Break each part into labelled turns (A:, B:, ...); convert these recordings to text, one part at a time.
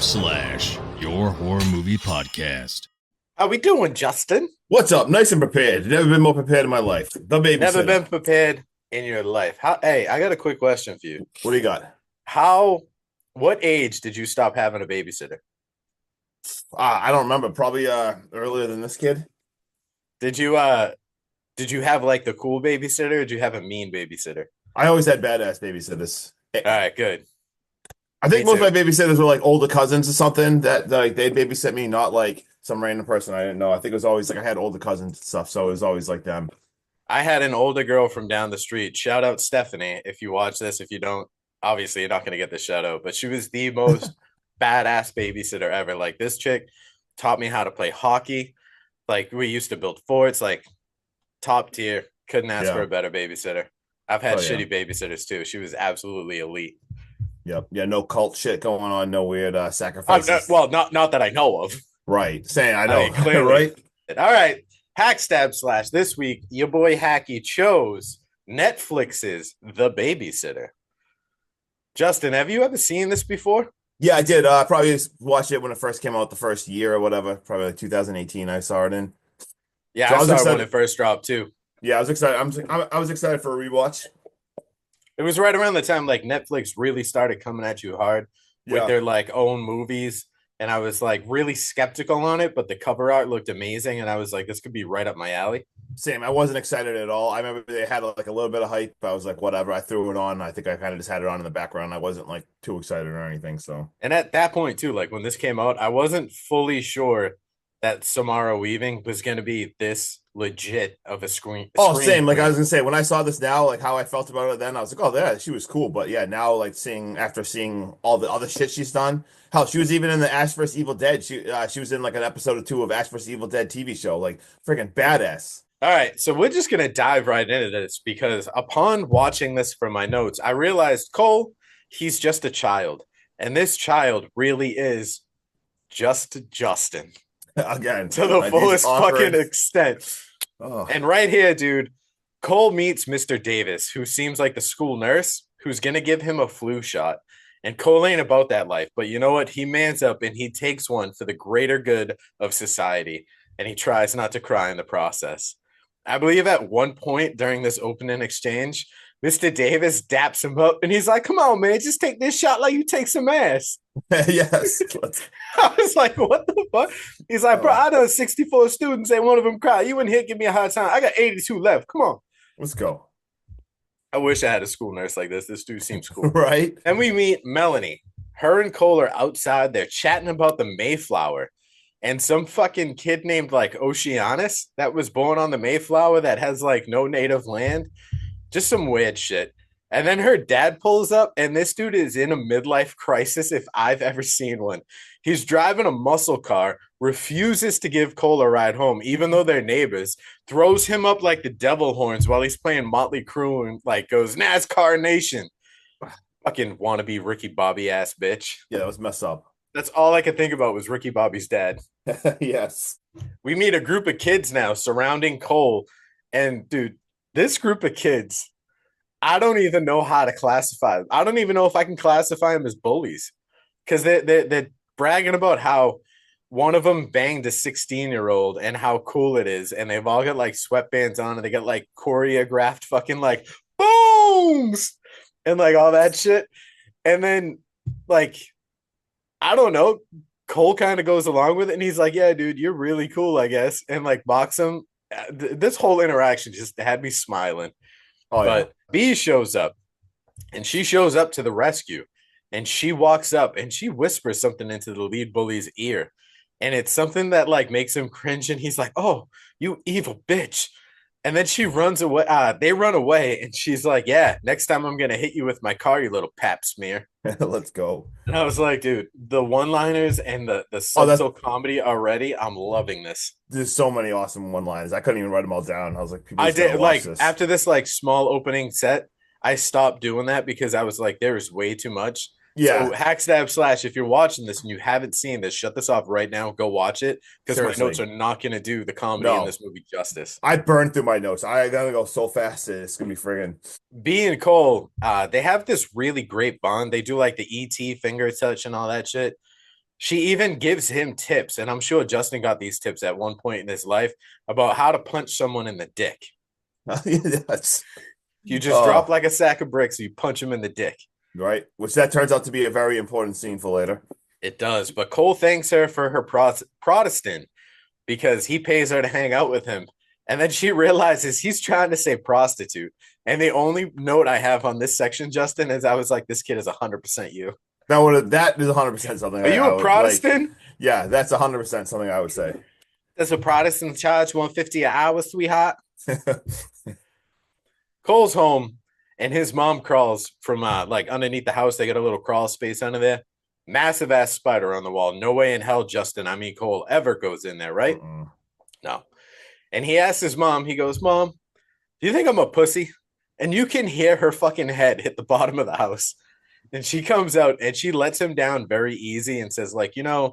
A: Backstab / your horror movie podcast.
B: How we doing, Justin?
C: What's up? Nice and prepared. Never been more prepared in my life. The Babysitter.
B: Never been prepared in your life. Hey, I got a quick question for you.
C: What do you got?
B: What age did you stop having a babysitter?
C: I don't remember. Probably earlier than this kid.
B: Did you have like the cool babysitter, or did you have a mean babysitter?
C: I always had badass babysitters.
B: All right, good.
C: I think most of my babysitters were like older cousins or something that like they'd babysit me, not like some random person I didn't know. I think it was always like I had older cousins and stuff, so it was always like them.
B: I had an older girl from down the street. Shout out Stephanie. If you watch this, if you don't, obviously you're not going to get the shout out, but she was the most badass babysitter ever. Like, this chick taught me how to play hockey. Like, we used to build forts, like top tier. Couldn't ask for a better babysitter. I've had shitty babysitters too. She was absolutely elite.
C: Yep. Yeah, no cult shit going on, no weird sacrifices.
B: Not that I know of.
C: Right. Saying I know.
B: Clearly.
C: Right?
B: All right. Hackstab / this week, your boy Hacky chose Netflix's The Babysitter. Justin, have you ever seen this before?
C: Yeah, I did. I probably watched it when it first came out the first year or whatever. Probably like 2018 I saw it in.
B: Yeah, so I saw it when it first dropped too.
C: Yeah, I was excited. I was excited for a rewatch.
B: It was right around the time like Netflix really started coming at you hard with their like own movies. And I was like really skeptical on it, but the cover art looked amazing. And I was like, this could be right up my alley.
C: Same. I wasn't excited at all. I remember they had like a little bit of hype. I was like, whatever. I threw it on. I think I kind of just had it on in the background. I wasn't like too excited or anything. So,
B: and at that point too, like when this came out, I wasn't fully sure that Samara Weaving was going to be this legit of a screen.
C: Same. Like I was gonna say, when I saw this now, like how I felt about it then, I was like, oh, yeah, she was cool. But yeah, now like after seeing all the other shit she's done, hell, she was even in the Ash vs. Evil Dead. She was in like an episode or two of Ash vs. Evil Dead TV show. Like freaking badass.
B: All right, so we're just gonna dive right into this because upon watching this from my notes, I realized Cole, he's just a child, and this child really is just Justin.
C: Again,
B: to the fullest fucking extent. Oh. And right here, dude, Cole meets Mr. Davis, who seems like the school nurse who's going to give him a flu shot. And Cole ain't about that life. But you know what? He mans up and he takes one for the greater good of society. And he tries not to cry in the process. I believe at one point during this opening exchange, Mr. Davis daps him up and he's like, come on, man, just take this shot like you take some ass.
C: Yes.
B: I was like, what the fuck? He's like, bro, I done 64 students, ain't one of them cry. You in here give me a hard time. I got 82 left. Come on.
C: Let's go.
B: I wish I had a school nurse like this. This dude seems cool.
C: Right?
B: And we meet Melanie. Her and Cole are outside. They're chatting about the Mayflower. And some fucking kid named like Oceanus that was born on the Mayflower that has like no native land. Just some weird shit. And then her dad pulls up, and this dude is in a midlife crisis if I've ever seen one. He's driving a muscle car, refuses to give Cole a ride home, even though they're neighbors, throws him up like the devil horns while he's playing Motley Crue and like goes, NASCAR Nation. Fucking wannabe Ricky Bobby ass bitch.
C: Yeah, that was messed up.
B: That's all I could think about was Ricky Bobby's dad.
C: Yes.
B: We meet a group of kids now surrounding Cole. And dude, this group of kids, I don't even know how to classify them. I don't even know if I can classify them as bullies because they're bragging about how one of them banged a 16-year-old and how cool it is. And they've all got like sweatbands on and they got like choreographed fucking like booms and like all that shit. And then like, I don't know, Cole kind of goes along with it and he's like, yeah, dude, you're really cool, I guess. And like mocks him. This whole interaction just had me smiling. Oh, but yeah. B shows up and she shows up to the rescue and she walks up and she whispers something into the lead bully's ear. And it's something that like makes him cringe. And he's like, oh, you evil bitch. And then she runs away. They run away. And she's like, yeah, next time I'm going to hit you with my car, you little pap smear.
C: Let's go.
B: And I was like, dude, the one-liners and the subtle comedy already, I'm loving this.
C: There's so many awesome one-liners. I couldn't even write them all down. I was like,
B: I did like this. After this like small opening set, I stopped doing that because I was like, there's way too much.
C: Yeah.
B: So Hackstab / if you're watching this and you haven't seen this, shut this off right now. Go watch it because my notes are not going to do the comedy in this movie justice.
C: I burned through my notes. I gotta go so fast. It's gonna be friggin'.
B: B and Cole, they have this really great bond. They do like the ET finger touch and all that shit. She even gives him tips, and I'm sure Justin got these tips at one point in his life about how to punch someone in the dick.
C: Yes.
B: You just drop
C: Oh,
B: like a sack of bricks, you punch him in the dick.
C: right. Which that turns out to be a very important scene for later.
B: It does, but Cole thanks her for her Protestant because he pays her to hang out with him. And then she realizes he's trying to say prostitute. And the only note I have on this section, Justin, is I was like, this kid is 100% you.
C: That is 100% something
B: Are you
C: I
B: a
C: would like.
B: Protestant?
C: Yeah, that's 100% something I would say.
B: Does a Protestant charge 150 an hour, sweetheart? Cole's home, and his mom crawls from like underneath the house. They got a little crawl space under there. Massive ass spider on the wall. No way in hell, Justin, I mean Cole, ever goes in there, right?
C: Mm-mm.
B: No. And he asks his mom, he goes, Mom, do you think I'm a pussy? And you can hear her fucking head hit the bottom of the house. And she comes out and she lets him down very easy and says, like, you're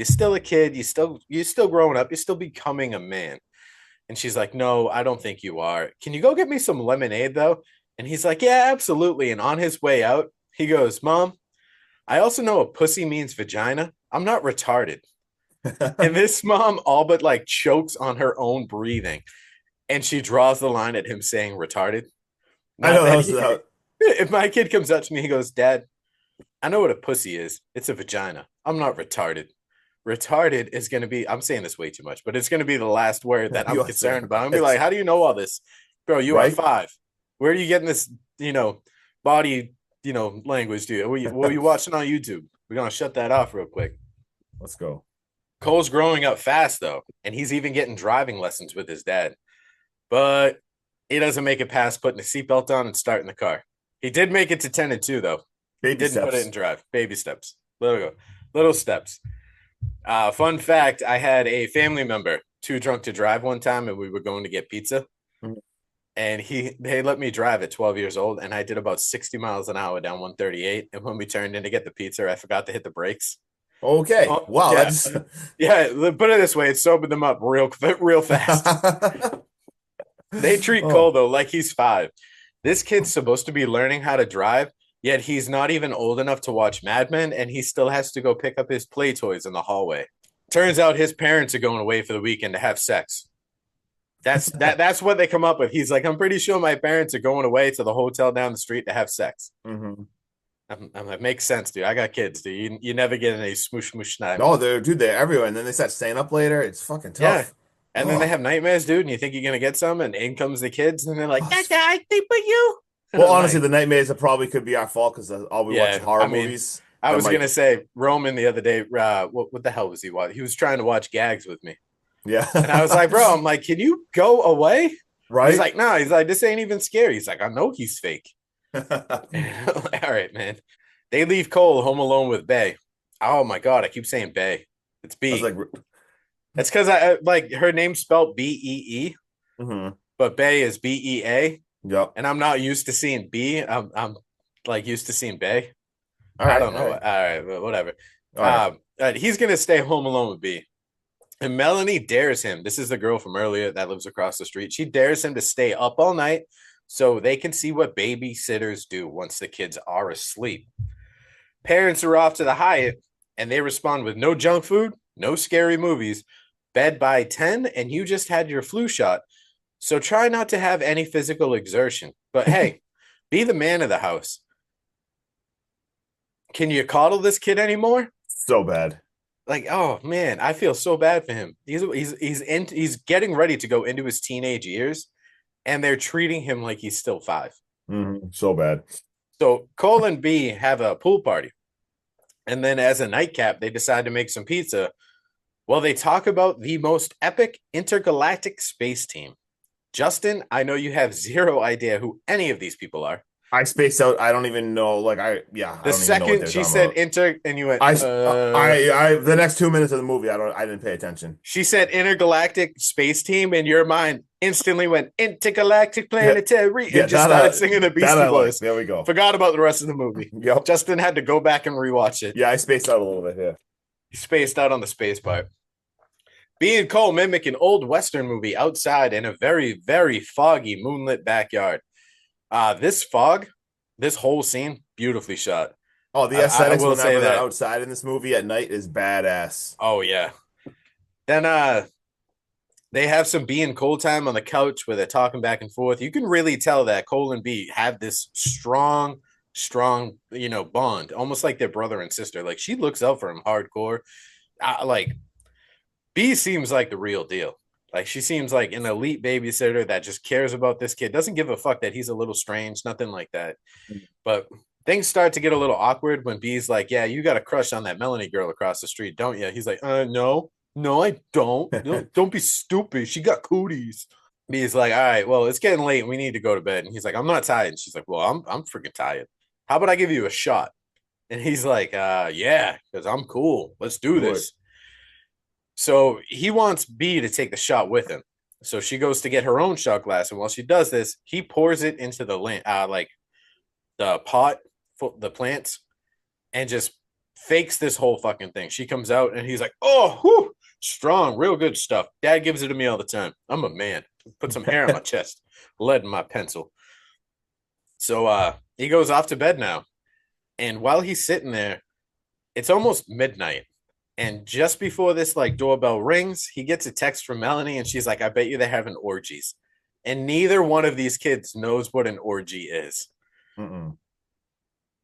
B: still a kid, you're still growing up, you're still becoming a man. And she's like, No, I don't think you are. Can you go get me some lemonade though? And he's like, Yeah, absolutely. And on his way out, he goes, Mom, I also know a pussy means vagina. I'm not retarded. And this mom all but like chokes on her own breathing. And she draws the line at him saying retarded.
C: I
B: Not
C: know that
B: that
C: was
B: he, if my kid comes up to me, he goes, Dad, I know what a pussy is. It's a vagina. I'm not retarded. Retarded is going to be, I'm saying this way too much, but it's going to be the last word that I'm
C: USA.
B: concerned about. I'm going to be like, how do you know all this? Bro, you are
C: Right?
B: 5. Where are you getting this, body, language, dude? What are you watching on YouTube? We're going to shut that off real quick.
C: Let's go.
B: Cole's growing up fast, though, and he's even getting driving lessons with his dad. But he doesn't make it past putting a seatbelt on and starting the car. He did make it to 10 and 2, though.
C: Baby
B: Didn't put it in
C: steps.
B: drive. Baby steps. Little steps. Fun fact: I had a family member too drunk to drive one time, and we were going to get pizza.
C: Mhm.
B: And they let me drive at 12 years old, and I did about 60 miles an hour down 138. And when we turned in to get the pizza, I forgot to hit the brakes.
C: Okay.
B: Oh
C: Wow,
B: yeah,
C: that's
B: yeah. Put it this way: it sobered them up real fast. They treat Cole
C: Oh,
B: though like he's 5. This kid's supposed to be learning how to drive, yet he's not even old enough to watch Mad Men, and he still has to go pick up his play toys in the hallway. Turns out his parents are going away for the weekend to have sex. That's what they come up with. He's like, I'm pretty sure my parents are going away to the hotel down the street to have sex.
C: mhm.
B: I'm like, makes sense, dude. I got kids, dude. You never get any smoosh smoosh night.
C: No, they're everywhere, and then they start staying up later. It's fucking
B: Yeah.
C: tough.
B: And then they
C: Oh,
B: have nightmares, dude, and you think you're gonna get some, and in comes the kids, and they're like,
C: gosh.
B: Dad, I think but you. And
C: Well,
B: I'm
C: honestly,
B: like,
C: the nightmares that probably could be our fault because all we watch is
B: yeah,
C: horror
B: I mean,
C: movies.
B: I
C: That
B: was
C: might,
B: gonna say Roman the other day. What the hell was he watching? He was trying to watch gags with me, and I was like,
C: yeah,
B: bro, I'm like, can you go away? He's
C: right.
B: like, no. He's like, this ain't even scary. He's like, I know he's fake. All right, man. They leave Cole home alone with Bay. Oh my god, I keep saying Bay. It's
C: I was
B: B.
C: like,
B: That's because I like her name's spelled BEE,
C: mm-hmm.
B: but Bay is BEA,
C: Yep.
B: and I'm not used to seeing B. I'm like used to seeing Bay.
C: All
B: I
C: right,
B: don't
C: all
B: know. All
C: right,
B: right, but whatever.
C: all right.
B: He's gonna stay home alone with B. And Melanie dares him. This is the girl from earlier that lives across the street. She dares him to stay up all night so they can see what babysitters do once the kids are asleep. Parents are off to the Hyatt and they respond with no junk food, no scary movies, bed by 10, and you just had your flu shot. So try not to have any physical exertion. But hey, be the man of the house. Can you coddle this kid anymore?
C: So bad.
B: Like, oh man, I feel so bad for him. He's getting ready to go into his teenage years, and they're treating him like he's still 5.
C: So bad.
B: So Cole and B have a pool party, and then as a nightcap, they decide to make some pizza. Well, they talk about the most epic intergalactic space team. Justin, I know you have zero idea who any of these people are.
C: I spaced out. I don't even know. I
B: The
C: don't even know what
B: second
C: they're
B: she
C: talking
B: said
C: about.
B: inter, and you went,
C: The next 2 minutes of the movie, I didn't pay attention.
B: she said intergalactic space team, and your mind instantly went intergalactic
C: Yeah,
B: planetary
C: yeah,
B: and just started singing the
C: that
B: Beastie
C: I like.
B: Boys.
C: There we go.
B: Forgot about the rest of the movie.
C: Yep.
B: Justin had to go back and rewatch it.
C: Yeah, I spaced out a little bit here.
B: He spaced out on the space part. B and Cole mimic an old Western movie outside in a very, very foggy moonlit backyard. This fog, this whole scene, beautifully shot.
C: Oh, the
B: I
C: aesthetics
B: will say
C: whenever they're
B: that.
C: outside in this movie at night is badass.
B: Oh yeah. Then they have some B and Cole time on the couch where they're talking back and forth. You can really tell that Cole and B have this strong, bond, almost like their brother and sister. Like she looks out for him hardcore. Like B seems like the real deal. Like she seems like an elite babysitter that just cares about this kid. Doesn't give a fuck that he's a little strange, nothing like that. But things start to get a little awkward when B's like, "Yeah, you got a crush on that Melanie girl across the street, don't you?" He's like, no, no, I don't. No, don't be stupid. She got cooties." B's like, "All right, well, it's getting late. We need to go to bed." And he's like, "I'm not tired." And she's like, "Well, I'm freaking tired. How about I give you a shot?" And he's like, "Yeah, because I'm cool. Let's do
C: Do it.
B: this." So he wants B to take the shot with him. So she goes to get her own shot glass, and while she does this, he pours it into the like the pot, the plants, and just fakes this whole fucking thing. She comes out, and he's like, "Oh, whew, strong, real good stuff. Dad gives it to me all the time. I'm a man. Put some hair on my chest, lead in my pencil." So he goes off to bed now, and while he's sitting there, it's almost midnight. And just before this like doorbell rings, he gets a text from Melanie, and she's like, "I bet you they're having orgies." And neither one of these kids knows what an orgy is.
C: Mm-mm.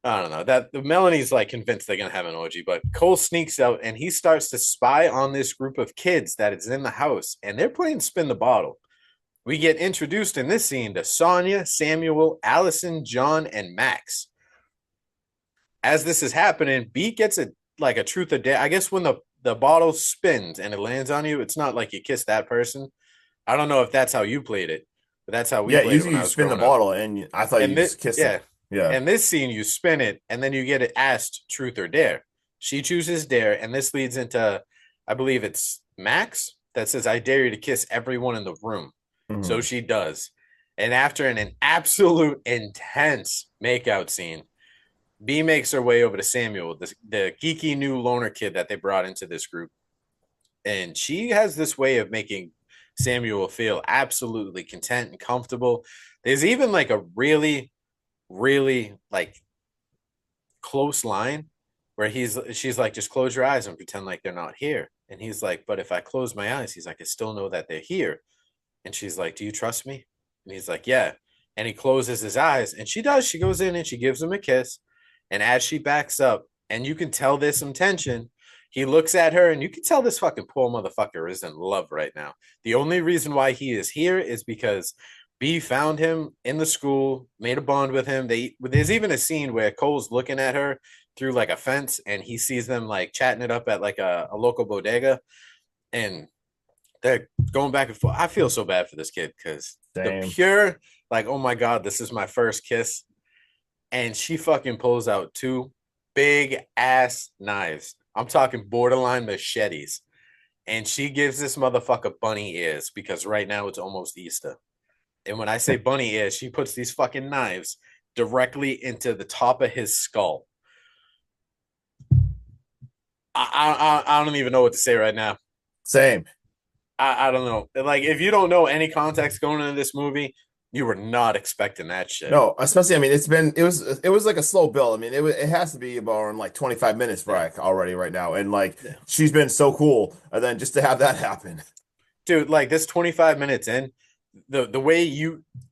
B: I don't know. That Melanie's like convinced they're gonna have an orgy, but Cole sneaks out and he starts to spy on this group of kids that is in the house, and they're playing spin the bottle. We get introduced in this scene to Sonia, Samuel, Allison, John, and Max. As this is happening, B gets a truth or dare. I guess when the bottle spins and it lands on you, it's not like you kiss that person. I don't know if that's how you played it, but that's how we
C: Yeah,
B: played it
C: usually
B: when I
C: you
B: was
C: spin the
B: growing up.
C: bottle, and I thought you
B: And this,
C: just kissed them.
B: yeah,
C: Yeah.
B: and this scene you spin it, and then you get it asked truth or dare. She chooses dare, and this leads into, I believe it's Max that says, "I dare you to kiss everyone in the room." So
C: Mhm.
B: she does, and after an absolute intense makeout scene, B makes her way over to Samuel, the geeky new loner kid that they brought into this group. And she has this way of making Samuel feel absolutely content and comfortable. There's even like a really, really like close line where she's like, "Just close your eyes and pretend like they're not here." And he's like, "But if I close my eyes," he's like, "I still know that they're here." And she's like, "Do you trust me?" And he's like, "Yeah." And he closes his eyes, and she does. She goes in and she gives him a kiss. And as she backs up, and you can tell there's some tension, he looks at her, and you can tell this fucking poor motherfucker is in love right now. The only reason why he is here is because B found him in the school, made a bond with him. There's even a scene where Cole's looking at her through like a fence, and he sees them like chatting it up at like a local bodega, and they're going back and forth. I feel so bad for this kid because the
C: Same.
B: pure, like, "Oh my God, this is my first kiss." And she fucking pulls out two big ass knives. I'm talking borderline machetes. And she gives this motherfucker bunny ears because right now it's almost Easter. And when I say bunny ears, she puts these fucking knives directly into the top of his skull. I don't even know what to say right now.
C: Same.
B: I don't know. Like, if you don't know any context going into this movie, you were not expecting that shit.
C: No, especially I mean it was like a slow build. I mean it has to be about in like 25 minutes
B: Yeah.
C: right already right now. And like
B: Yeah.
C: she's been so cool. And then just to have that happen.
B: Dude, like this 25 minutes in, the way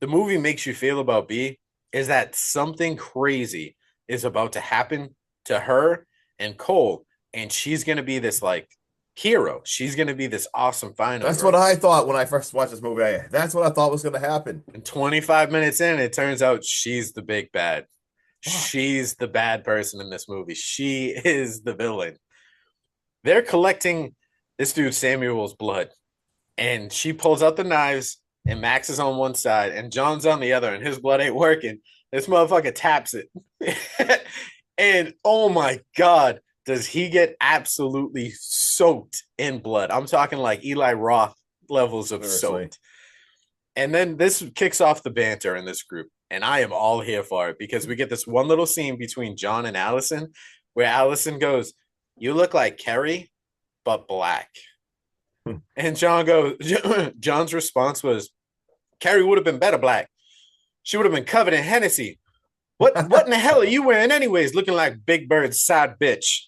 B: the movie makes you feel about B is that something crazy is about to happen to her and Cole, and she's gonna be this like hero. She's gonna be this awesome final
C: That's what
B: girl.
C: I thought when I first watched this movie. That's what I thought was gonna happen.
B: And 25 minutes in, it turns out she's the big bad.
C: Fuck.
B: She's the bad person in this movie. She is the villain. They're collecting this dude Samuel's blood, and she pulls out the knives, and Max is on one side and John's on the other, and his blood ain't working. This motherfucker taps it. And oh my God, does he get absolutely soaked in blood? I'm talking like Eli Roth levels of
C: Seriously.
B: soaked. And then this kicks off the banter in this group. And I am all here for it because we get this one little scene between John and Allison where Allison goes, "You look like Kerry, but black." And John's response was, "Carrie would have been better black. She would have been covered in Hennessy. What in the hell are you wearing anyways? Looking like Big Bird's sad bitch.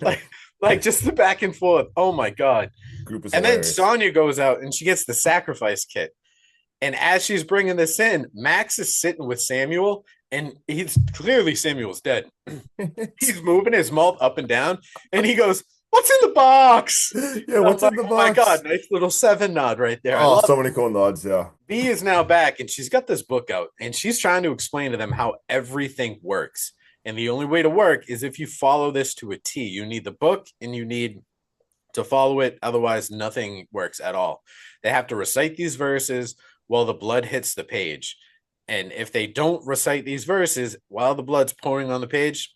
B: Like, like just the back and forth. Oh my God.
C: Group is
B: And then
C: hilarious.
B: Sonya goes out and she gets the sacrifice kit. And as she's bringing this in, Max is sitting with Samuel, and he's clearly Samuel's dead. He's moving his mouth up and down, and he goes, "What's in the box?"
C: Yeah, what's in the
B: Oh my
C: box?
B: God, nice little seven nod right there. I
C: Oh,
B: love
C: so
B: it.
C: many cool nods. Yeah.
B: B is now back, and she's got this book out, and she's trying to explain to them how everything works. And the only way to work is if you follow this to a T. You need the book, and you need to follow it. Otherwise, nothing works at all. They have to recite these verses while the blood hits the page. And if they don't recite these verses while the blood's pouring on the page,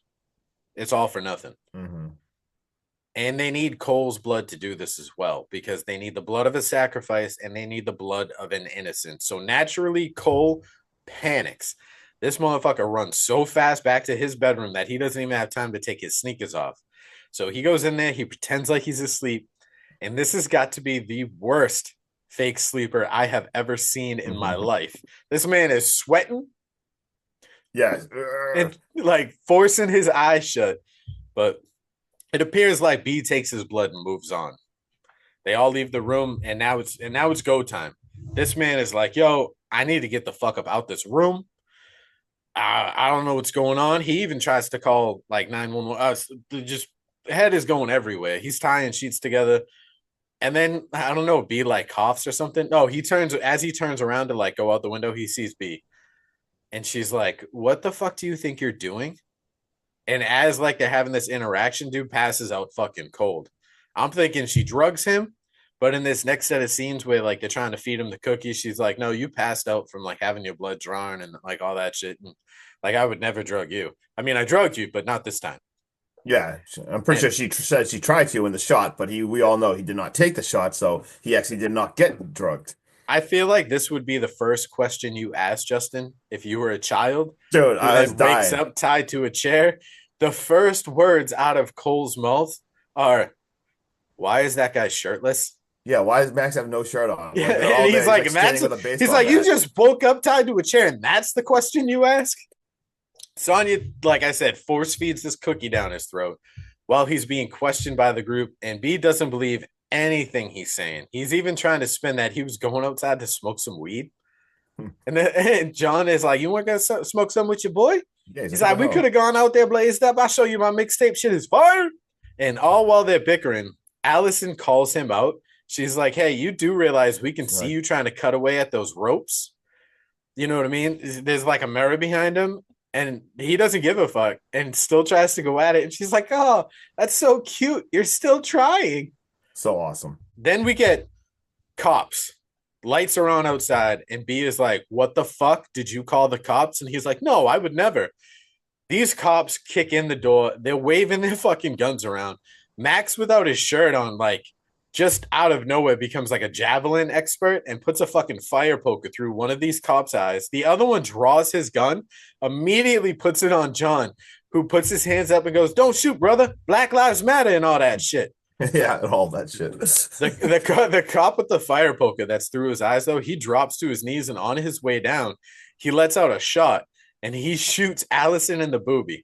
B: it's all for nothing.
C: Mm-hmm.
B: And they need Cole's blood to do this as well, because they need the blood of a sacrifice and they need the blood of an innocent. So naturally, Cole panics. This motherfucker runs so fast back to his bedroom that he doesn't even have time to take his sneakers off. So he goes in there, he pretends like he's asleep. And this has got to be the worst fake sleeper I have ever seen in my life. This man is sweating.
C: Yeah.
B: And like forcing his eyes shut. But it appears like B takes his blood and moves on. They all leave the room, and now it's go time. This man is like, "Yo, I need to get the fuck up out this room. I don't know what's going on." He even tries to call like 911. Just head is going everywhere. He's tying sheets together, and then I don't know, B like coughs or something. No, he turns around to like go out the window. He sees B, and she's like, "What the fuck do you think you're doing?" And as like they're having this interaction, dude passes out fucking cold. I'm thinking she drugs him, but in this next set of scenes where like they're trying to feed him the cookies, she's like, "No, you passed out from like having your blood drawn and like all that shit." And like I would never drug you. I mean, I drugged you, but not this time.
C: Yeah, I'm pretty sure she said she tried to in the shot, but we all know he did not take the shot, so he actually did not get drugged.
B: I feel like this would be the first question you asked, Justin, if you were a child
C: Dude,
B: who
C: I was
B: then wakes
C: dying.
B: up tied to a chair. The first words out of Cole's mouth are, "Why is that guy shirtless?"
C: Yeah, why does Max have no shirt on?
B: Yeah,
C: Like all
B: and
C: day,
B: he's like,
C: standing
B: "That's."
C: with a
B: He's
C: baseball
B: like, "You
C: bat.
B: just woke up tied to a chair, and that's the question you ask?" Sonya, like I said, force feeds this cookie down his throat while he's being questioned by the group, and B doesn't believe anything he's saying. He's even trying to spin that he was going outside to smoke some weed. And then and John is like, "You want to go smoke some with your boy?"
C: Yeah,
B: He's
C: what
B: like,
C: the
B: "We
C: hell?
B: could have gone out there, blazed up. I'll show you my mixtape. Shit is fire." And all while they're bickering, Allison calls him out. She's like, "Hey, you do realize we can
C: She's
B: see
C: like,
B: you trying to cut away at those ropes? You know what I mean? There's like a mirror behind him, and he doesn't give a fuck and still tries to go at it." And she's like, "Oh, that's so cute. You're still trying."
C: so awesome.
B: Then we get cops. Lights are on outside, and B is like, "What the fuck? Did you call the cops?" And he's like, "No, I would never." These cops kick in the door. They're waving their fucking guns around. Max, without his shirt on, like, just out of nowhere, becomes like a javelin expert and puts a fucking fire poker through one of these cops' eyes. The other one draws his gun, immediately puts it on John, who puts his hands up and goes, "Don't shoot, brother. Black Lives Matter," and all that shit.
C: Yeah, and all that shit.
B: The cop with the fire poker that's through his eyes, though, he drops to his knees, and on his way down, he lets out a shot and he shoots Allison in the boobie.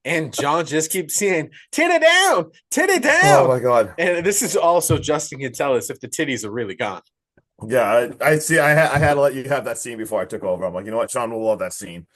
B: And John just keeps saying, "Tit down, tit
C: Oh
B: down."
C: my God.
B: And this is also Justin can tell us if the titties are really gone.
C: Yeah, I see. I had to let you have that scene before I took over. I'm like, you know what? Sean will love that scene.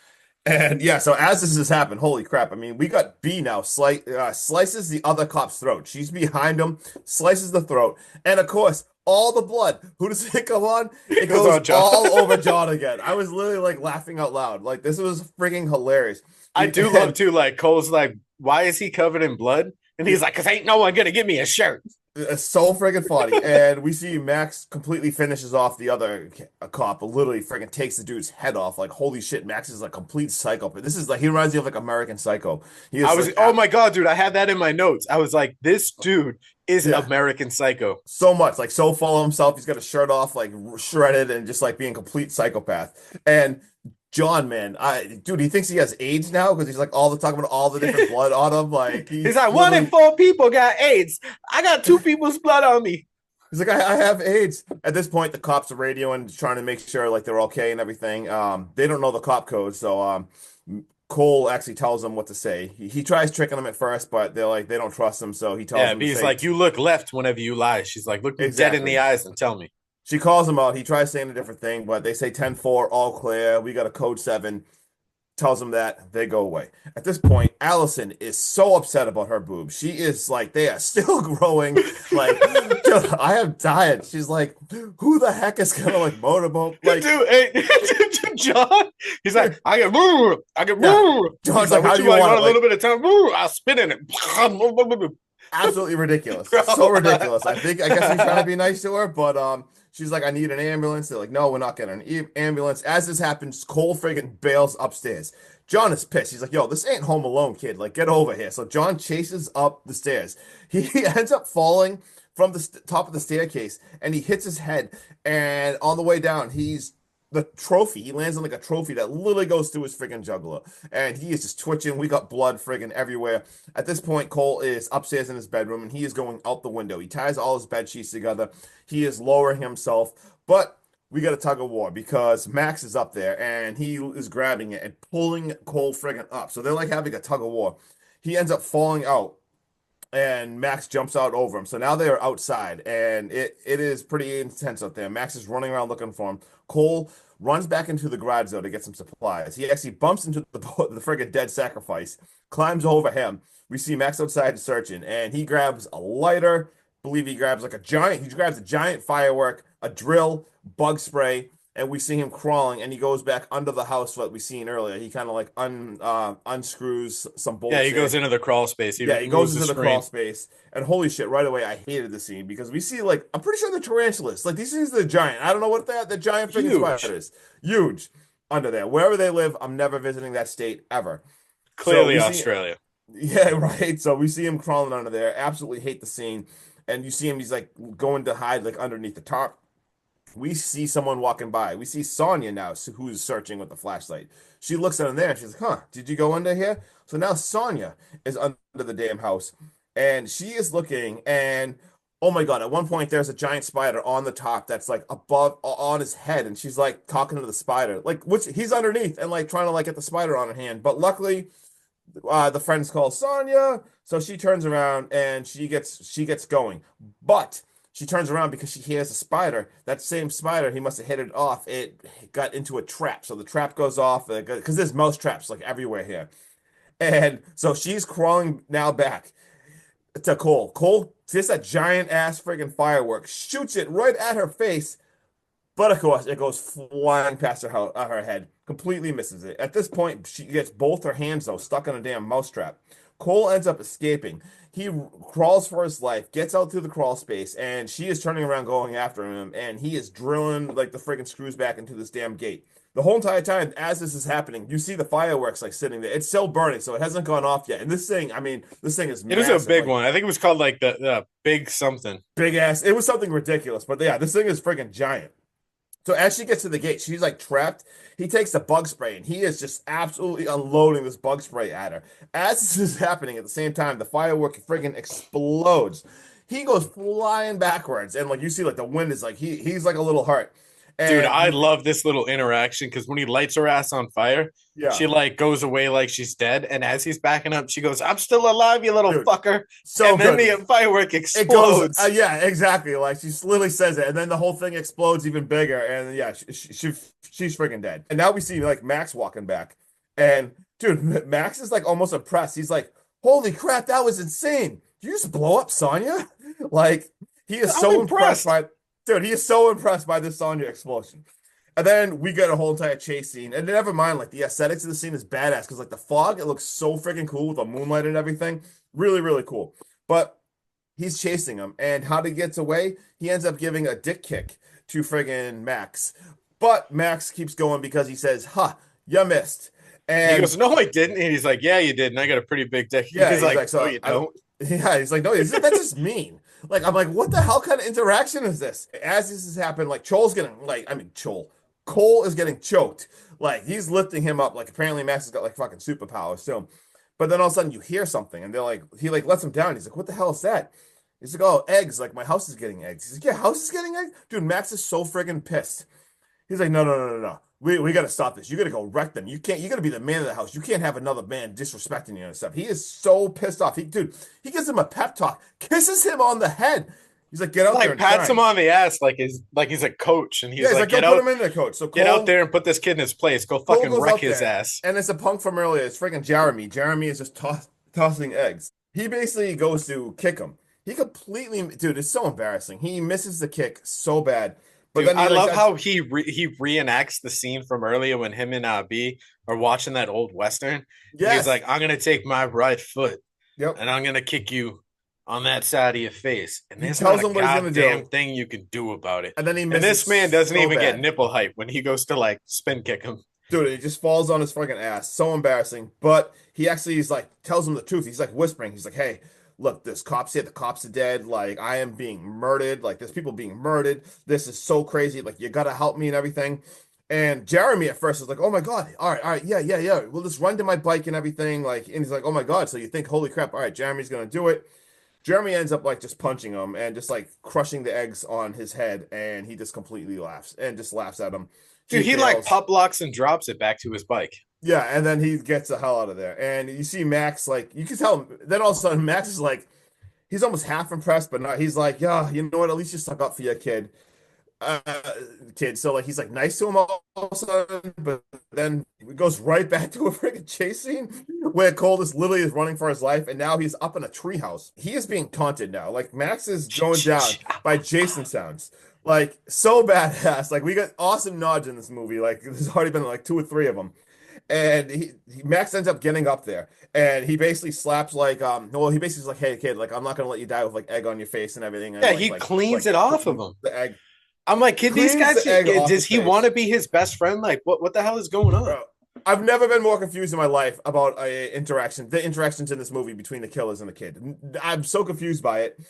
C: And yeah, so as this has happened, holy crap. I mean, we got B now slices the other cop's throat. She's behind him, slices the throat. And of course, all the blood. Who does it go on? It
B: goes on
C: goes
B: John.
C: all over John again. I was literally like laughing out loud. Like, this was freaking hilarious.
B: I do love too, like Cole's like, "Why is he covered in blood?" And he's like, "'Cause ain't no one gonna give me a shirt."
C: It's so freaking funny. And we see Max completely finishes off the other cop, literally freaking takes the dude's head off. Like, holy shit, Max is a complete psychopath. This is like, he reminds me of like American Psycho. He is
B: I was,
C: like,
B: oh my God, dude, I had that in my notes. I was like, this dude is
C: Yeah.
B: American Psycho.
C: So much, like so full of himself. He's got his shirt off, like shredded, and just like being a complete psychopath. And John, man, dude, he thinks he has AIDS now because he's like all the talking about all the different blood on him. Like
B: He's like, 1 in 4 people got AIDS. I got 2 people's blood on me.
C: He's like, I have AIDS. At this point, the cops are radioing, trying to make sure like they're okay and everything. They don't know the cop code, so Cole actually tells him what to say. He tries tricking them at first, but they're like they don't trust him, so he tells
B: Yeah,
C: them
B: but
C: to
B: he's
C: say
B: like, you look left whenever you lie. She's like, look me dead in the
C: exactly.
B: eyes and tell me.
C: She calls him out. He tries saying a different thing, but they say 10-4, all clear. We got a code 7. Tells them that they go away. At this point, Allison is so upset about her boobs. She is like, they are still growing. Like, dude, I am dying. She's like, who the heck is gonna like motorboat? Like,
B: Dude, hey, John, he's like,
C: dude,
B: I get
C: yeah.
B: moo.
C: John's
B: He's
C: like,
B: like,
C: how
B: what
C: do
B: you
C: you
B: want? You
C: want
B: want
C: it?
B: a little
C: Like,
B: bit of time? Woo, I'll spit in it.
C: absolutely ridiculous.
B: Bro,
C: So ridiculous. I guess he's trying to be nice to her, but she's like, I need an ambulance. They're like, no, we're not getting an ambulance. As this happens, Cole friggin' bails upstairs. John is pissed. He's like, yo, this ain't Home Alone, kid. Like, get over here. So John chases up the stairs. He ends up falling from the top of the staircase and he hits his head. And on the way down, he's the trophy. He lands on like a trophy that literally goes through his friggin' jugular. And he is just twitching. We got blood friggin' everywhere. At this point, Cole is upstairs in his bedroom and he is going out the window. He ties all his bed sheets together. He is lowering himself. But we got a tug of war because Max is up there and he is grabbing it and pulling Cole friggin' up. So they're like having a tug of war. He ends up falling out and Max jumps out over him. So now they are outside, and it is pretty intense out there. Max is running around looking for him. Cole runs back into the garage though to get some supplies. He actually bumps into the friggin' dead sacrifice, climbs over him. We see Max outside searching, and he grabs a lighter. Believe he grabs like a giant. He grabs a giant firework, a drill, bug spray, and we see him crawling, and he goes back under the house. What we seen earlier, he kind of like unscrews some
B: Yeah,
C: bolts
B: he goes
C: in.
B: into the crawl space. He
C: Yeah, he goes
B: removes the
C: into the crawl
B: screen.
C: space, and holy shit, right away, I hated the scene because we see like I'm pretty sure the tarantulas, like these things are giant. I don't know what the giant freaking
B: Huge.
C: spiders, huge under there. Wherever they live, I'm never visiting that state ever. So
B: Clearly
C: we see,
B: Australia.
C: yeah, right. So we see him crawling under there. Absolutely hate the scene, and you see him. He's like going to hide like underneath the tarp. We see someone walking by. We see Sonya now, who's searching with the flashlight. She looks under there and she's like, huh, did you go under here? So now Sonya is under the damn house and she is looking and oh my God, at one point there's a giant spider on the top that's like above on his head and she's like talking to the spider, like which he's underneath and like trying to like get the spider on her hand. But luckily, the friends call Sonya, so she turns around and she gets going. But she turns around because she hears a spider. That same spider, he must have hit it off. It got into a trap, so the trap goes off because there's mouse traps like everywhere here. And so she's crawling now back to Cole. Cole sees that giant ass friggin' firework, shoots it right at her face, but of course, it goes flying past her head, completely misses it. At this point, she gets both her hands, though, stuck in a damn mousetrap. Cole ends up escaping. He crawls for his life, gets out through the crawl space, and she is turning around going after him, and he is drilling like the friggin' screws back into this damn gate. The whole entire time, as this is happening, you see the fireworks like sitting there. It's still burning, so it hasn't gone off yet. And this thing, I mean, this thing is
B: It was a
C: massive,
B: big
C: like
B: one. I think it was called like the big something.
C: big ass. It was something ridiculous, but yeah, this thing is friggin' giant. So as she gets to the gate, she's like trapped. He takes the bug spray and he is just absolutely unloading this bug spray at her. As this is happening at the same time, the firework friggin' explodes. He goes flying backwards, and like you see, like the wind is like he's like a little hurt.
B: Dude,
C: And
B: I
C: he,
B: love this little interaction because when he lights her ass on fire,
C: yeah,
B: she like goes away like she's dead. And as he's backing up, she goes, I'm still alive, you little
C: dude,
B: fucker.
C: so
B: And then
C: good.
B: the firework
C: It goes,
B: explodes.
C: yeah, exactly. Like she literally says it, and then the whole thing explodes even bigger, and yeah, she's freaking dead. And now we see like Max walking back, and dude, Max is like almost impressed. He's like, "Holy crap, that was insane! Did you just blow up Sonya?" Like he is
B: I'm
C: so impressed
B: impressed.
C: by, dude. He is so impressed by this Sonya explosion. And then we get a whole entire chase scene, and never mind, like the aesthetics of the scene is badass because like the fog, it looks so freaking cool with the moonlight and everything. Really, really cool. But he's chasing him, and how he gets away, he ends up giving a dick kick to friggin' Max. But Max keeps going because he says, "Huh, you missed."
B: He
C: And
B: goes, no, I didn't. And he's like, yeah, you did. And I got a pretty big dick.
C: yeah,
B: He's
C: he's
B: like,
C: like,
B: no,
C: "So
B: you
C: I don't."
B: don't.
C: Yeah, he's like, "No, that's just mean." Like I'm like, "What the hell kind of interaction is this?" As this has happened, like Cole is getting choked. Like he's lifting him up. Like apparently Max has got like fucking superpowers too. But then all of a sudden you hear something, and they're like, he like lets him down. He's like, "What the hell is that?" He's like, "Oh, eggs. Like my house is getting eggs." He's like, "Yeah, house is getting eggs." Dude, Max is so friggin' pissed. He's like, "No, no, no, no, no. we got to stop this. You got to go wreck them. You got to be the man of the house. You can't have another man disrespecting you and stuff. He is so pissed off. He gives him a pep talk, kisses him on the head. He's like, get out there and
B: pats
C: shine.
B: him on the ass like he's a coach, and he's like,
C: go put him in there, coach. So
B: get out there and put this kid in his place. Go fucking wreck his ass.
C: And it's a punk from earlier. It's freaking Jeremy. Jeremy is just tossing eggs. He basically goes to kick him. He completely, dude, it's so embarrassing. He misses the kick so bad. But
B: Dude,
C: then
B: I love how he reenacts the scene from earlier when him and B are watching that old Western.
C: Yes.
B: He's like, I'm going to take my right foot
C: Yep.
B: and I'm going to kick you on that side of your face. And there's
C: tells
B: not a
C: him what he's gonna
B: goddamn
C: do.
B: thing you can do about it.
C: And then
B: And this man doesn't
C: so
B: even
C: bad.
B: get nipple hype when he goes to like spin kick him.
C: Dude, it just falls on his freaking ass. So embarrassing. But he actually is like, tells him the truth. He's like whispering. He's like, hey, look, there's cops here. The cops are dead. Like, I am being murdered. Like, there's people being murdered. This is so crazy. Like, you gotta help me and everything. And Jeremy at first was like, oh my God. All right. Yeah. We'll just run to my bike and everything. Like, and he's like, oh my God. So you think, holy crap. All right, Jeremy's gonna do it. Jeremy ends up like just punching him and just like crushing the eggs on his head. And he just completely laughs and just laughs at him.
B: Dude, he like pop locks and drops it back to his bike.
C: Yeah, and then he gets the hell out of there. And you see Max, like, you can tell, then all of a sudden Max is like, he's almost half impressed, but not, he's like, yeah, you know what, at least you stuck up for your kid. So like, he's like nice to him all of a sudden, but then it goes right back to a freaking chase scene where Cole is literally running for his life, and now he's up in a treehouse. He is being taunted now. Like, Max is going down by Jason sounds. Like, so badass. Like, we got awesome nods in this movie. Like, there's already been like 2 or 3 of them. And Max ends up getting up there, and he basically slaps like he basically is like, hey kid, like, I'm not gonna let you die with like egg on your face and everything. And,
B: yeah,
C: like,
B: he cleans it off of him.
C: The egg.
B: I'm like, kid, these guys, does he want to be his best friend? Like, what the hell is going on?
C: Bro, I've never been more confused in my life about the interactions in this movie between the killers and the kid. I'm so confused by it.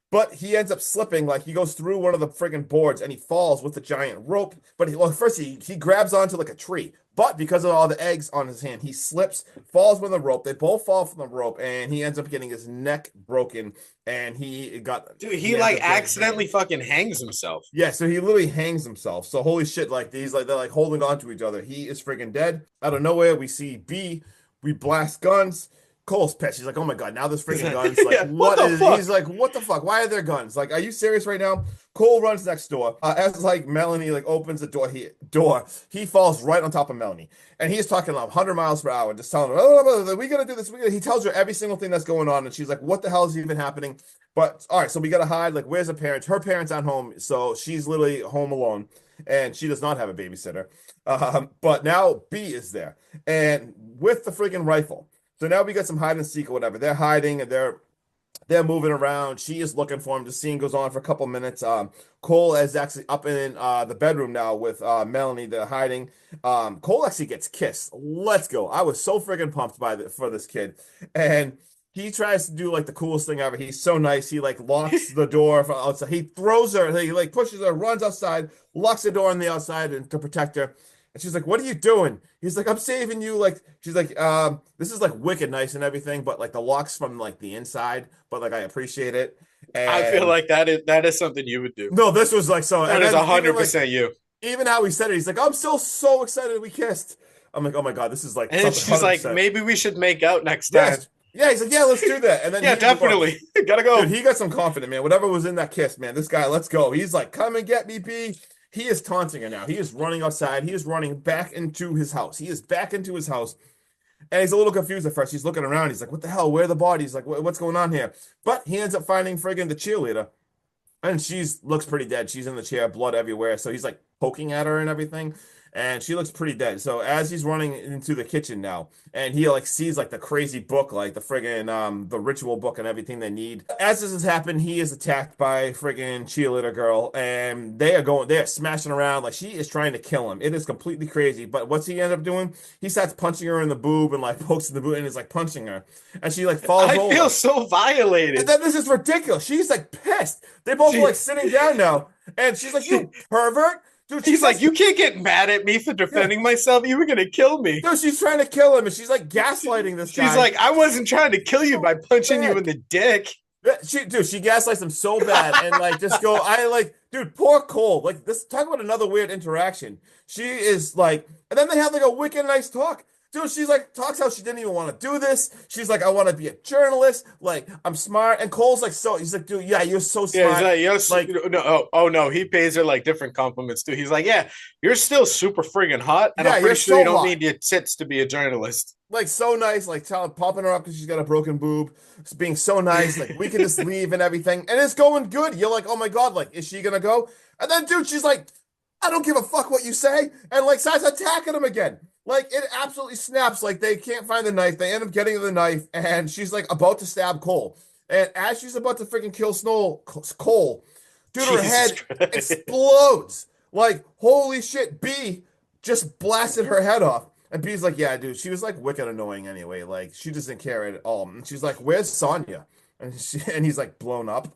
C: But he ends up slipping, like he goes through one of the friggin' boards and he falls with the giant rope. But first he grabs onto like a tree. But because of all the eggs on his hand, he slips, falls with the rope. They both fall from the rope, and he ends up getting his neck broken. And he
B: like accidentally fucking hangs himself.
C: Yeah, so he literally hangs himself. So holy shit, like they're like holding on to each other. He is friggin' dead. Out of nowhere, we see B. We blast guns. Cole's pissed. He's like, oh my God, now there's freaking guns. Like,
B: yeah,
C: he's like, what the fuck? Why are there guns? Like, are you serious right now? Cole runs next door. As like Melanie like opens the door, he falls right on top of Melanie. And he's talking like 100 miles per hour, just telling her, oh, we gotta do this. He tells her every single thing that's going on, and she's like, what the hell is even happening? But all right, so we gotta hide. Like, where's her parents? Her parents aren't home, so she's literally home alone, and she does not have a babysitter. But now B is there, and with the freaking rifle. So now we got some hide and seek or whatever. They're hiding and they're moving around. She is looking for him. The scene goes on for a couple minutes. Cole is actually up in the bedroom now with Melanie. They're hiding. Cole actually gets kissed. Let's go. I was so freaking pumped for this kid. And he tries to do like the coolest thing ever. He's so nice. He like locks the door from outside. He throws her. He like pushes her, runs outside, locks the door on the outside to protect her. And she's like, what are you doing? He's like, I'm saving you. Like, she's like, this is like wicked nice and everything, but like the lock's from like the inside, but like I appreciate it. And
B: I feel like that is something you would do.
C: No, this was like so.
B: That is 100% you.
C: Even how he said it, he's like, I'm still so excited we kissed. I'm like, oh my God, this is like.
B: And she's 100%. Like, maybe we should make out next time.
C: Yeah, he's like, yeah, let's do that. And then
B: yeah, definitely. Gotta go.
C: Dude, he got some confidence, man. Whatever was in that kiss, man, this guy, let's go. He's like, come and get me, B. He is taunting her now. He is running outside. He is running back into his house. He is back into his house. And he's a little confused at first. He's looking around. He's like, what the hell? Where are the bodies? Like, what's going on here? But he ends up finding friggin' the cheerleader. And looks pretty dead. She's in the chair, blood everywhere. So he's like poking at her and everything. And she looks pretty dead. So as he's running into the kitchen now, and he like sees like the crazy book, like the friggin' the ritual book and everything they need. As this has happened, he is attacked by friggin' cheerleader girl, and they are smashing around like she is trying to kill him. It is completely crazy. But what's he end up doing? He starts punching her in the boob and like pokes in the boob and is like punching her, and she like falls over.
B: I feel so violated.
C: And then this is ridiculous. She's like pissed. They both are like sitting down now, and she's like, "You pervert." Dude,
B: he's like, you can't get mad at me for defending myself. You were going to kill me.
C: No, she's trying to kill him, and she's like gaslighting this guy.
B: She's like, I wasn't trying to kill you by punching you in the dick.
C: She gaslights him so bad, and like just go. Dude, poor Cole. Like this, talk about another weird interaction. She is like, and then they have like a wicked nice talk. Dude, she's like talks how she didn't even want to do this. She's like, I want to be a journalist. Like I'm smart, and Cole's like, so he's like, dude, yeah, you're so
B: Yeah,
C: smart.
B: he's like, yes,
C: Like,
B: no, oh no, he pays her like different compliments too. He's like, yeah, you're still super friggin' hot, and
C: yeah,
B: I'm
C: you're
B: pretty sure you
C: so
B: don't
C: hot.
B: need your tits to be a journalist.
C: Like so nice, like popping her up because she's got a broken boob, being so nice, like we can just leave and everything, and it's going good. You're like, oh my god, like is she gonna go? And then, dude, she's like, I don't give a fuck what you say, and like starts attacking him again. Like it absolutely snaps. Like they can't find the knife. They end up getting the knife, and she's like about to stab Cole. And as she's about to freaking kill Cole, dude, her
B: Jesus
C: head
B: Christ.
C: explodes. Like holy shit, B just blasted her head off. And B's like, yeah, dude, she was like wicked annoying anyway. Like she doesn't care at all. And she's like, where's Sonya? And he's like blown up.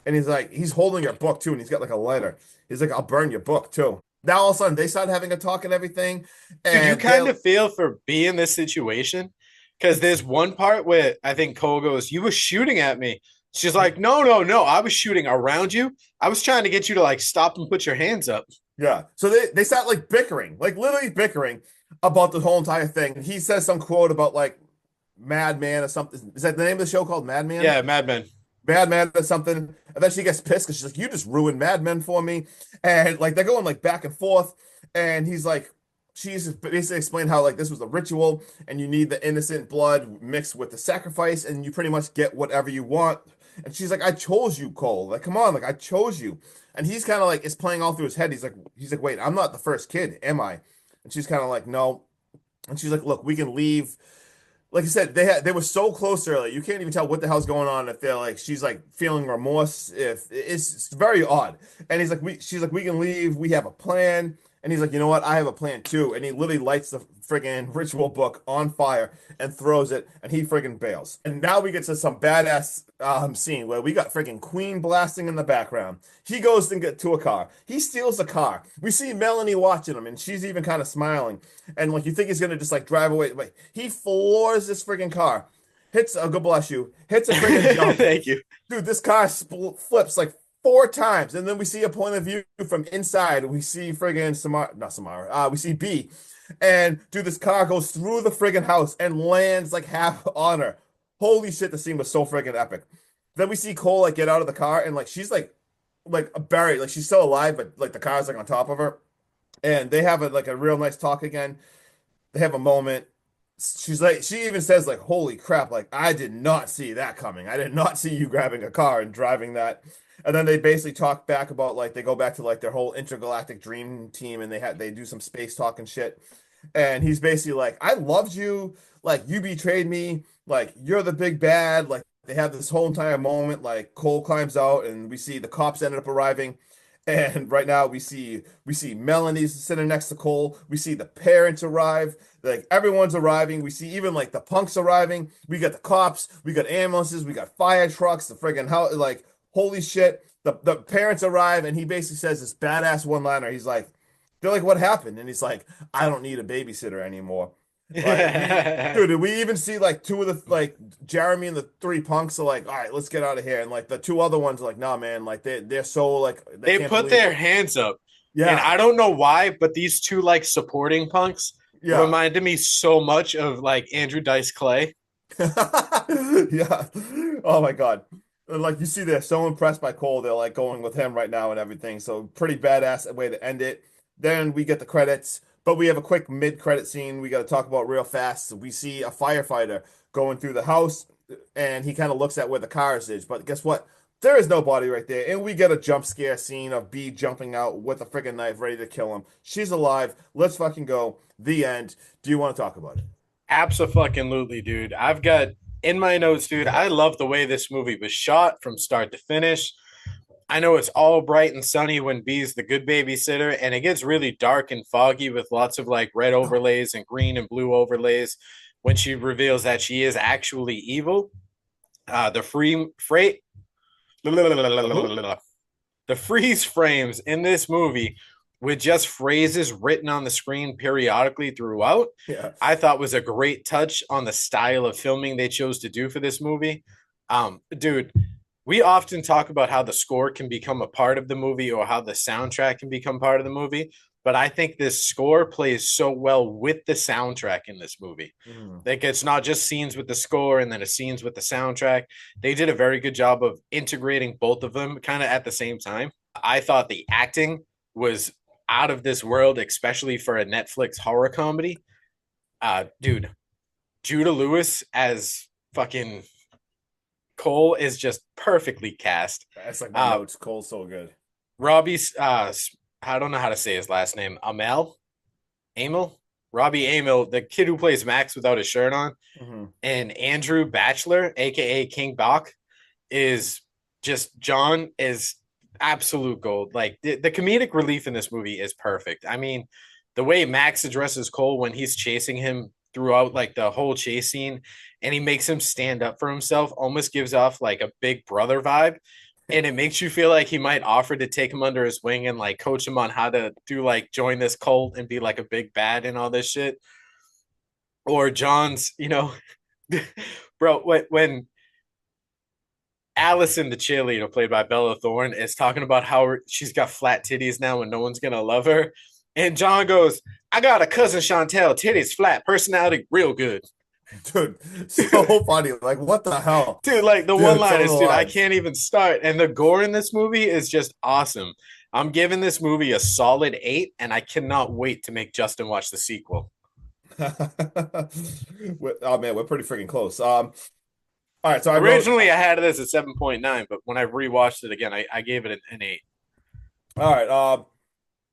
C: And he's like, he's holding her book too, and he's got like a lighter. He's like, I'll burn your book too. Now all of a sudden they start having a talk and everything.
B: Dude, you
C: And
B: kind of feel for B in this situation because there's one part where I think Cole goes, "You were shooting at me." She's like, "No, no, no, I was shooting around you. I was trying to get you to like stop and put your hands up."
C: yeah. So they start like bickering, like literally bickering about the whole entire thing. He says some quote about like Madman or something. Is that the name of the show called Madman?
B: Yeah, Mad Men.
C: Mad Men or something. And then she gets pissed because she's like, you just ruined Mad Men for me. And like they're going like back and forth. And he's like, she's basically explained how like this was a ritual and you need the innocent blood mixed with the sacrifice and you pretty much get whatever you want. And she's like, I chose you, Cole. Like, come on, like I chose you. And he's kind of like, it's playing all through his head. He's like, wait, I'm not the first kid, am I? And she's kind of like, no. And she's like, look, we can leave. Like I said, they were so close earlier. You can't even tell what the hell's going on if they're like she's like feeling remorse. If it's very odd. And she's like, we can leave. We have a plan. And he's like, you know what? I have a plan too. And he literally lights the friggin' ritual book on fire and throws it, and he friggin' bails. And now we get to some badass scene where we got friggin' Queen blasting in the background. He goes and get to a car. He steals a car. We see Melanie watching him, and she's even kind of smiling. And like you think he's gonna just like drive away. Wait, he floors this friggin' car. Hits a God bless you. Hits a friggin' jump.
B: Thank you.
C: Dude, this car flips like 4 times, and then we see a point of view from inside. We see friggin' Samara, not Samara. We see B, and dude, this car goes through the friggin' house and lands like half on her. Holy shit, the scene was so friggin' epic. Then we see Cole like get out of the car, and like she's like buried, like she's still alive, but like the car's like on top of her, and they have like a real nice talk again. They have a moment. She's like, she even says like, "Holy crap! Like I did not see that coming. I did not see you grabbing a car and driving that." And then they basically talk back about like they go back to like their whole intergalactic dream team, and they do some space talk and shit. And he's basically like, "I loved you. Like you betrayed me. Like you're the big bad." Like they have this whole entire moment. Like Cole climbs out, and we see the cops ended up arriving. And right now we see Melanie's sitting next to Cole. We see the parents arrive. Like everyone's arriving. We see even like the punks arriving. We got the cops. We got ambulances. We got fire trucks. The friggin' house. Like holy shit. The parents arrive, and he basically says this badass one-liner. He's like, they're like, what happened? And he's like, I don't need a babysitter anymore. Dude, we even see like two of the like Jeremy and the three punks are like, all right, let's get out of here. And like the two other ones are like, nah, man, like they're so like
B: They
C: can't
B: put
C: believe
B: their
C: it.
B: hands up. And
C: Yeah,
B: I don't know why, but these two like supporting punks
C: yeah,
B: reminded me so much of like Andrew Dice Clay.
C: yeah. Oh my God. And, like you see, they're so impressed by Cole, they're like going with him right now and everything. So pretty badass way to end it. Then we get the credits, but we have a quick mid-credit scene we got to talk about real fast. We see a firefighter going through the house, and he kind of looks at where the cars is. But guess what? There is no body right there, and we get a jump scare scene of B jumping out with a freaking knife, ready to kill him. She's alive. Let's fucking go. The end. Do you want to talk about it?
B: Absolutely, dude. I've got in my notes, dude. I love the way this movie was shot from start to finish. I know it's all bright and sunny when B's the good babysitter, and it gets really dark and foggy with lots of like red overlays and green and blue overlays when she reveals that she is actually evil. The free freight, the freeze frames in this movie with just phrases written on the screen periodically throughout,
C: Yeah.
B: I thought was a great touch on the style of filming they chose to do for this movie. Dude, we often talk about how the score can become a part of the movie or how the soundtrack can become part of the movie. But I think this score plays so well with the soundtrack in this movie.
C: Mm.
B: Like it's not just scenes with the score and then a scenes with the soundtrack. They did a very good job of integrating both of them kind of at the same time. I thought the acting was out of this world, especially for a Netflix horror comedy. Dude, Judah Lewis as fucking Cole is just perfectly cast.
C: That's like my notes. Cole's so good.
B: Robbie's I don't know how to say his last name. Amel, Robbie Amel, the kid who plays Max without his shirt on, and Andrew Batchelor, aka King Bach, is just John is absolute gold. Like the comedic relief in this movie is perfect. I mean, the way Max addresses Cole when he's chasing him throughout like the whole chase scene and he makes him stand up for himself almost gives off like a big brother vibe, and it makes you feel like he might offer to take him under his wing and like coach him on how to do like join this cult and be like a big bad and all this shit. Or John's, bro, when Allison, the cheerleader played by Bella Thorne, is talking about how she's got flat titties now and no one's gonna love her. And John goes, I got a cousin Chantel, titties flat, personality real good.
C: Dude, so funny. Like, what the hell?
B: Dude, like the one-liners, dude, I can't even start. And the gore in this movie is just awesome. I'm giving this movie a solid 8, and I cannot wait to make Justin watch the sequel.
C: Oh man, we're pretty freaking close. All right, so
B: originally I had this at 7.9, but when I rewatched it again, I gave it an 8.
C: All right,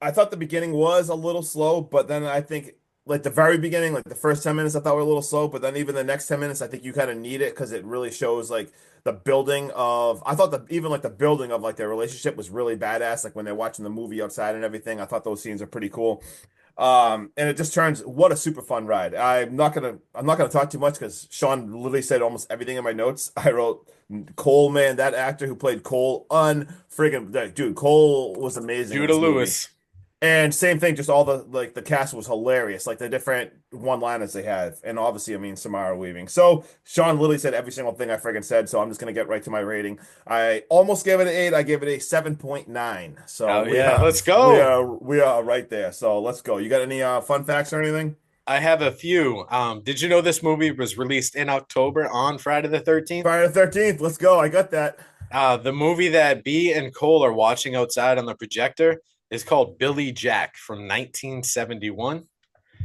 C: I thought the beginning was a little slow, but then I think like the very beginning, like the first 10 minutes, I thought were a little slow, but then even the next 10 minutes, I think you kind of need it because it really shows like the building of. I thought that even like the building of like their relationship was really badass. Like when they're watching the movie outside and everything, I thought those scenes are pretty cool. And it just turns what a super fun ride. I'm not gonna talk too much because Sean literally said almost everything in my notes. I wrote Cole, man, that actor who played Cole, unfriggin' dude, Cole was amazing.
B: Judah Lewis.
C: And same thing, just all the cast was hilarious, like the different one-liners they had, and obviously, I mean, Samara Weaving. So Sean literally said every single thing I friggin' said, so I'm just gonna get right to my rating. I almost gave it an 8. I gave it a 7.9. So
B: let's go.
C: We are right there. So let's go. You got any fun facts or anything?
B: I have a few. Did you know this movie was released in October on Friday the 13th?
C: Friday the 13th. Let's go. I got that.
B: The movie that B and Cole are watching outside on the projector is called Billy Jack from 1971.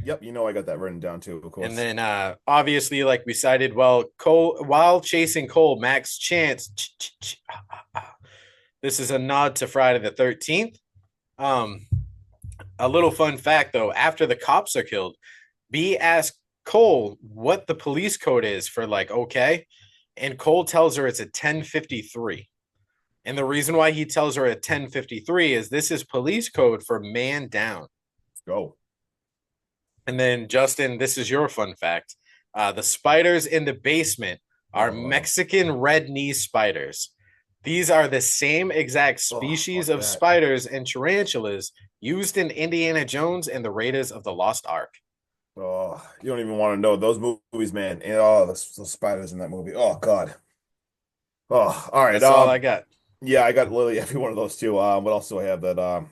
C: Yep, I got that written down too, of course.
B: And then obviously, like we cited, Cole, while chasing Cole, Max chants. This is a nod to Friday the 13th. A little fun fact, though, after the cops are killed, B asks Cole what the police code is for like, okay. And Cole tells her it's a 1053. And the reason why he tells her a 1053 is this is police code for man down.
C: Let's go.
B: And then, Justin, this is your fun fact. The spiders in the basement are Mexican red knee spiders. These are the same exact species of spiders and tarantulas used in Indiana Jones and the Raiders of the Lost Ark.
C: Oh, you don't even want to know those movies, man. And those spiders in that movie. Oh, God. Oh, all right.
B: That's all I got.
C: Yeah, I got literally every one of those too. What else do I have that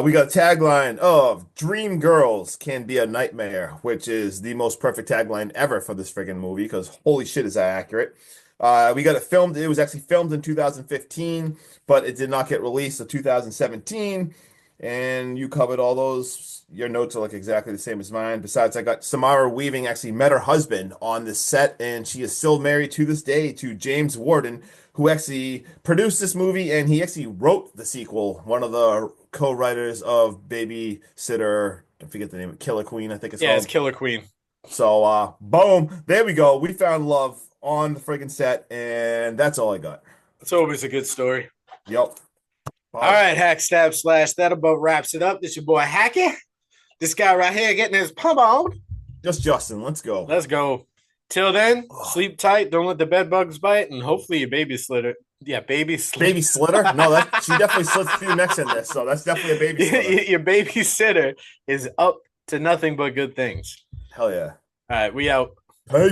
C: we got a tagline of Dream Girls Can Be a Nightmare, which is the most perfect tagline ever for this friggin' movie because holy shit is that accurate. We got it filmed. It was actually filmed in 2015, but it did not get released until 2017. And you covered all those. Your notes are like exactly the same as mine. Besides, I got Samara Weaving actually met her husband on this set, and she is still married to this day to James Warden, who actually produced this movie, and he actually wrote the sequel. One of the co-writers of Babysitter, I forget the name, Killer Queen, I think it's called.
B: Yeah, it's Killer Queen.
C: So, boom, there we go. We found love on the friggin' set, and that's all I got.
B: It's always a good story.
C: Yep.
B: All right, Hack, Stab, Slash. That about wraps it up. This your boy Hacky. This guy right here getting his pump on.
C: Just Justin. Let's go.
B: Let's go. Till then, sleep tight. Don't let the bed bugs bite, and hopefully your baby slitter. Yeah, baby
C: slitter. No, she definitely slits a few necks in this, so that's definitely a baby slitter.
B: Your babysitter is up to nothing but good things.
C: Hell yeah.
B: All right, we out.
C: Peace.